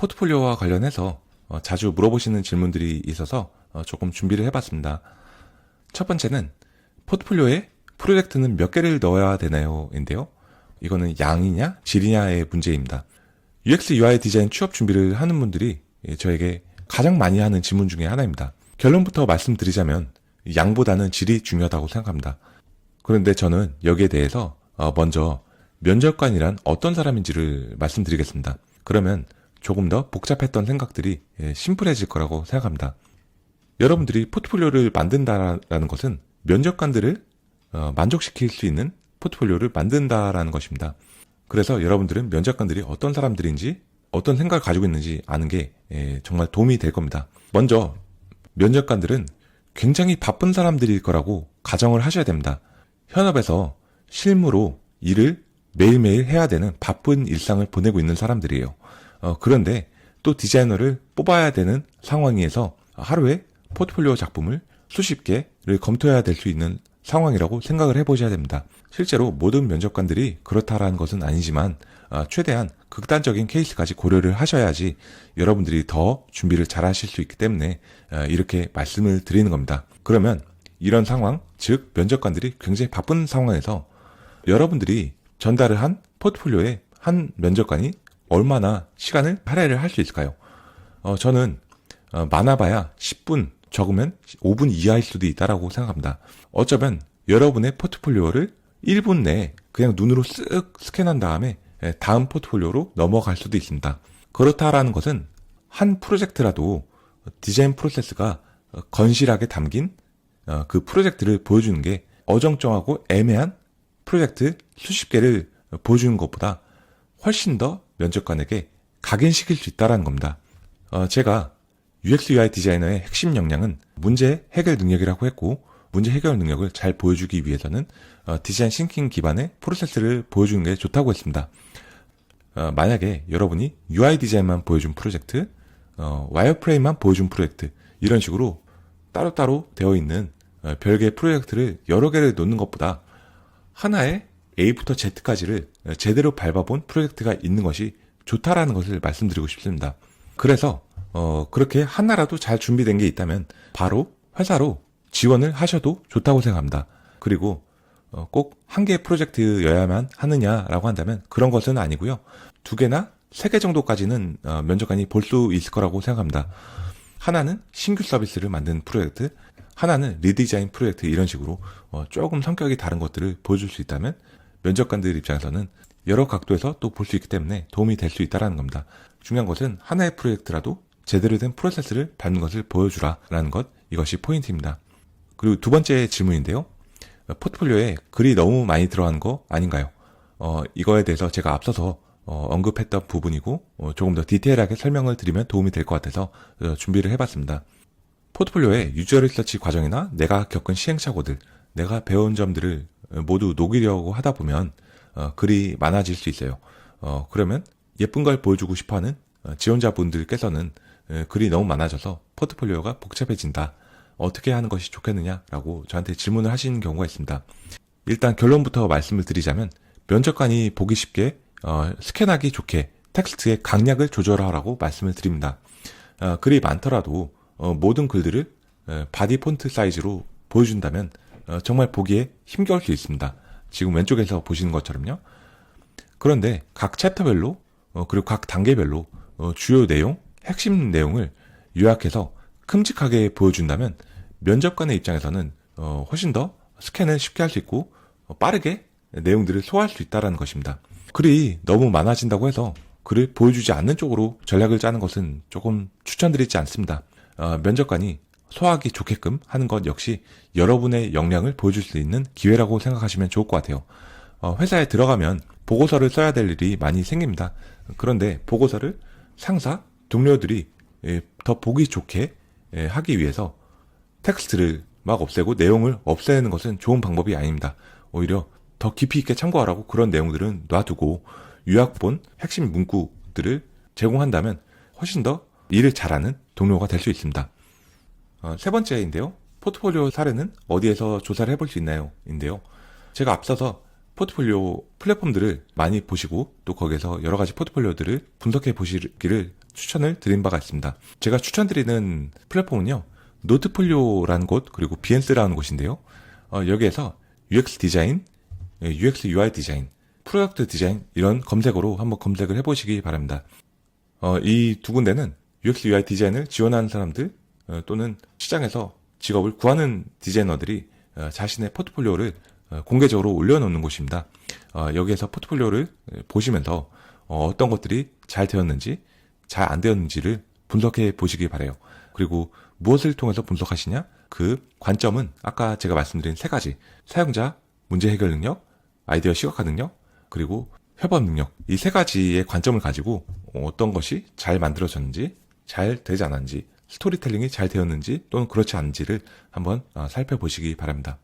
포트폴리오와 관련해서 자주 물어보시는 질문들이 있어서 조금 준비를 해봤습니다. 첫 번째는 포트폴리오에 프로젝트는 몇 개를 넣어야 되나요? 인데요. 이거는 양이냐 질이냐의 문제입니다. UX UI 디자인 취업 준비를 하는 분들이 저에게 가장 많이 하는 질문 중에 하나입니다. 결론부터 말씀드리자면 양보다는 질이 중요하다고 생각합니다. 그런데 저는 여기에 대해서 먼저 면접관이란 어떤 사람인지를 말씀드리겠습니다. 그러면 조금 더 복잡했던 생각들이 심플해질 거라고 생각합니다. 여러분들이 포트폴리오를 만든다라는 것은 면접관들을 만족시킬 수 있는 포트폴리오를 만든다라는 것입니다. 그래서 여러분들은 면접관들이 어떤 사람들인지 어떤 생각을 가지고 있는지 아는 게 정말 도움이 될 겁니다. 먼저 면접관들은 굉장히 바쁜 사람들일 거라고 가정을 하셔야 됩니다. 현업에서 실무로 일을 매일매일 해야 되는 바쁜 일상을 보내고 있는 사람들이에요. 그런데 또 디자이너를 뽑아야 되는 상황에서 하루에 포트폴리오 작품을 수십 개를 검토해야 될 수 있는 상황이라고 생각을 해보셔야 됩니다. 실제로 모든 면접관들이 그렇다라는 것은 아니지만 최대한 극단적인 케이스까지 고려를 하셔야지 여러분들이 더 준비를 잘 하실 수 있기 때문에 이렇게 말씀을 드리는 겁니다. 그러면 이런 상황, 즉 면접관들이 굉장히 바쁜 상황에서 여러분들이 전달을 한 포트폴리오에 한 면접관이 얼마나 시간을 할애를 할 수 있을까요? 저는 많아봐야 10분, 적으면 5분 이하일 수도 있다라고 생각합니다. 어쩌면 여러분의 포트폴리오를 1분 내에 그냥 눈으로 쓱 스캔한 다음에 다음 포트폴리오로 넘어갈 수도 있습니다. 그렇다라는 것은 한 프로젝트라도 디자인 프로세스가 건실하게 담긴 그 프로젝트를 보여주는 게 어정쩡하고 애매한 프로젝트 수십 개를 보여주는 것보다 훨씬 더 면접관에게 각인시킬 수 있다는 겁니다. 제가 UX UI 디자이너의 핵심 역량은 문제 해결 능력이라고 했고, 문제 해결 능력을 잘 보여주기 위해서는 디자인 싱킹 기반의 프로세스를 보여주는 게 좋다고 했습니다. 만약에 여러분이 UI 디자인만 보여준 프로젝트, 와이어프레임만 보여준 프로젝트, 이런 식으로 따로따로 되어 있는 별개의 프로젝트를 여러 개를 놓는 것보다 하나의 A부터 Z까지를 제대로 밟아본 프로젝트가 있는 것이 좋다라는 것을 말씀드리고 싶습니다. 그래서 그렇게 하나라도 잘 준비된 게 있다면 바로 회사로 지원을 하셔도 좋다고 생각합니다. 그리고 꼭 한 개의 프로젝트여야만 하느냐라고 한다면 그런 것은 아니고요. 2개나 3개 정도까지는 면접관이 볼 수 있을 거라고 생각합니다. 하나는 신규 서비스를 만든 프로젝트, 하나는 리디자인 프로젝트, 이런 식으로 조금 성격이 다른 것들을 보여줄 수 있다면 면접관들 입장에서는 여러 각도에서 또 볼 수 있기 때문에 도움이 될 수 있다는 겁니다. 중요한 것은 하나의 프로젝트라도 제대로 된 프로세스를 밟는 것을 보여주라라는 것, 이것이 포인트입니다. 그리고 두 번째 질문인데요. 포트폴리오에 글이 너무 많이 들어간 거 아닌가요? 이거에 대해서 제가 앞서서 언급했던 부분이고 조금 더 디테일하게 설명을 드리면 도움이 될 것 같아서 준비를 해봤습니다. 포트폴리오에 유저 리서치 과정이나 내가 겪은 시행착오들, 내가 배운 점들을 모두 녹이려고 하다 보면 글이 많아질 수 있어요. 그러면 예쁜 걸 보여주고 싶어하는 지원자분들께서는 글이 너무 많아져서 포트폴리오가 복잡해진다. 어떻게 하는 것이 좋겠느냐라고 저한테 질문을 하시는 경우가 있습니다. 일단 결론부터 말씀을 드리자면 면접관이 보기 쉽게 스캔하기 좋게 텍스트의 강약을 조절하라고 말씀을 드립니다. 글이 많더라도 모든 글들을 바디 폰트 사이즈로 보여준다면 정말 보기에 힘겨울 수 있습니다. 지금 왼쪽에서 보시는 것처럼요. 그런데 각 챕터별로 그리고 각 단계별로 주요 내용, 핵심 내용을 요약해서 큼직하게 보여준다면 면접관의 입장에서는 훨씬 더 스캔을 쉽게 할 수 있고 빠르게 내용들을 소화할 수 있다는 것입니다. 글이 너무 많아진다고 해서 글을 보여주지 않는 쪽으로 전략을 짜는 것은 조금 추천드리지 않습니다. 면접관이 소화하기 좋게끔 하는 것 역시 여러분의 역량을 보여줄 수 있는 기회라고 생각하시면 좋을 것 같아요. 회사에 들어가면 보고서를 써야 될 일이 많이 생깁니다. 그런데 보고서를 상사, 동료들이 더 보기 좋게 하기 위해서 텍스트를 막 없애고 내용을 없애는 것은 좋은 방법이 아닙니다. 오히려 더 깊이 있게 참고하라고 그런 내용들은 놔두고 요약본, 핵심 문구들을 제공한다면 훨씬 더 일을 잘하는 동료가 될 수 있습니다. 세 번째인데요. 포트폴리오 사례는 어디에서 조사를 해볼 수 있나요? 인데요. 제가 앞서서 포트폴리오 플랫폼들을 많이 보시고 또 거기에서 여러 가지 포트폴리오들을 분석해 보시기를 추천을 드린 바가 있습니다. 제가 추천드리는 플랫폼은요, 노트폴리오라는 곳, 그리고 비엔스라는 곳인데요. 여기에서 UX 디자인, UX UI 디자인, 프로덕트 디자인 이런 검색어로 한번 검색을 해보시기 바랍니다. 이 두 군데는 UX UI 디자인을 지원하는 사람들 또는 시장에서 직업을 구하는 디자이너들이 자신의 포트폴리오를 공개적으로 올려놓는 곳입니다. 여기에서 포트폴리오를 보시면서 어떤 것들이 잘 되었는지 잘 안 되었는지를 분석해 보시기 바라요. 그리고 무엇을 통해서 분석하시냐? 그 관점은 아까 제가 말씀드린 세 가지, 사용자 문제 해결 능력, 아이디어 시각화 능력, 그리고 협업 능력, 이 세 가지의 관점을 가지고 어떤 것이 잘 만들어졌는지, 잘 되지 않았는지, 스토리텔링이 잘 되었는지 또는 그렇지 않은지를 한번 살펴보시기 바랍니다.